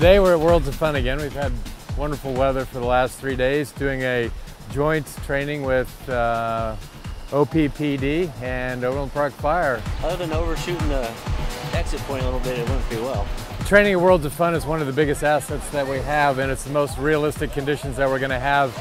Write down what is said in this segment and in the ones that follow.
Today we're at Worlds of Fun again. We've had wonderful weather for the last 3 days, doing a joint training with OPFD and Overland Park Fire. Other than overshooting the exit point a little bit, it went pretty well. Training at Worlds of Fun is one of the biggest assets that we have, and it's the most realistic conditions that we're going to have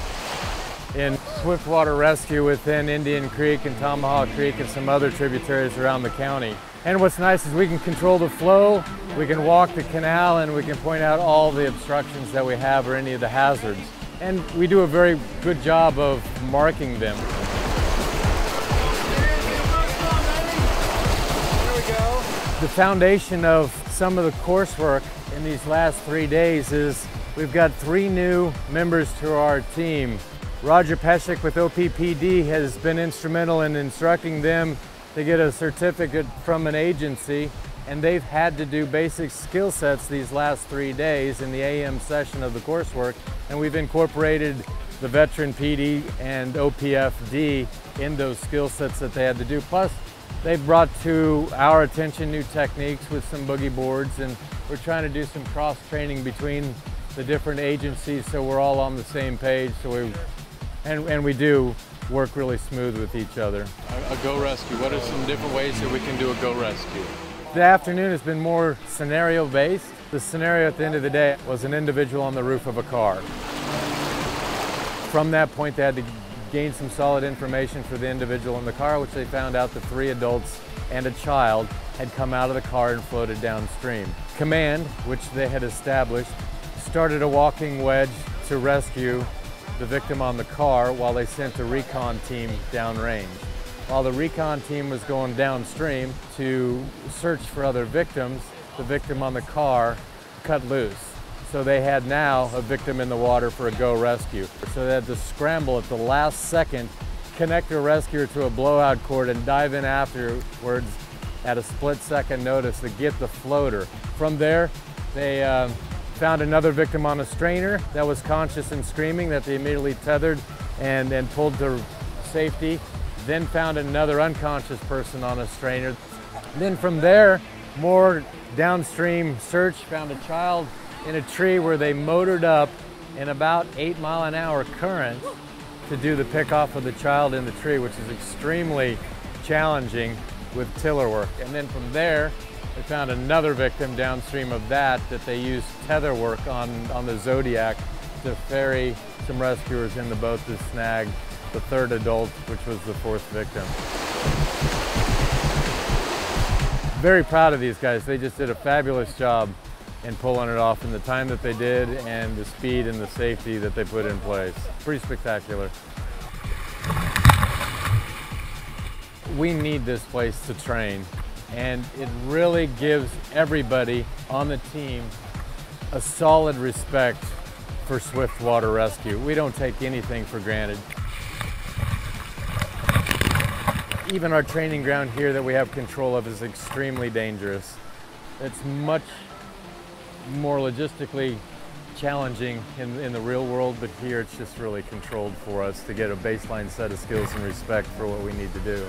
in swiftwater rescue within Indian Creek and Tomahawk Creek and some other tributaries around the county. And what's nice is we can control the flow, we can walk the canal, and we can point out all the obstructions that we have or any of the hazards. And we do a very good job of marking them. There we go. The foundation of some of the coursework in these last 3 days is we've got 3 new members to our team. Roger Peshek with OPFD has been instrumental in instructing them to get a certificate from an agency, and they've had to do basic skill sets these last 3 days in the AM session of the coursework, and we've incorporated the veteran PD and OPFD in those skill sets that they had to do. Plus, they've brought to our attention new techniques with some boogie boards, and we're trying to do some cross-training between the different agencies so we're all on the same page. So we do work really smooth with each other. A go rescue, what are some different ways that we can do a go rescue? The afternoon has been more scenario based. The scenario at the end of the day was an individual on the roof of a car. From that point they had to gain some solid information for the individual in the car, which they found out that 3 adults and a child had come out of the car and floated downstream. Command, which they had established, started a walking wedge to rescue the victim on the car while they sent a recon team downrange. While the recon team was going downstream to search for other victims, the victim on the car cut loose. So they had now a victim in the water for a go rescue. So they had to scramble at the last second, connect a rescuer to a blowout cord and dive in afterwards at a split-second notice to get the floater. From there, they found another victim on a strainer that was conscious and screaming that they immediately tethered and pulled to safety. Then found another unconscious person on a strainer. Then from there, more downstream search, found a child in a tree where they motored up in about 8-mile-an-hour current to do the pickoff of the child in the tree, which is extremely challenging with tiller work. And then from there, they found another victim downstream of that they used tether work on the Zodiac to ferry some rescuers in the boat to snag the 3rd adult, which was the 4th victim. Very proud of these guys. They just did a fabulous job in pulling it off in the time that they did and the speed and the safety that they put in place. Pretty spectacular. We need this place to train, and it really gives everybody on the team a solid respect for swiftwater rescue. We don't take anything for granted. Even our training ground here that we have control of is extremely dangerous. It's much more logistically challenging in the real world, but here it's just really controlled for us to get a baseline set of skills and respect for what we need to do.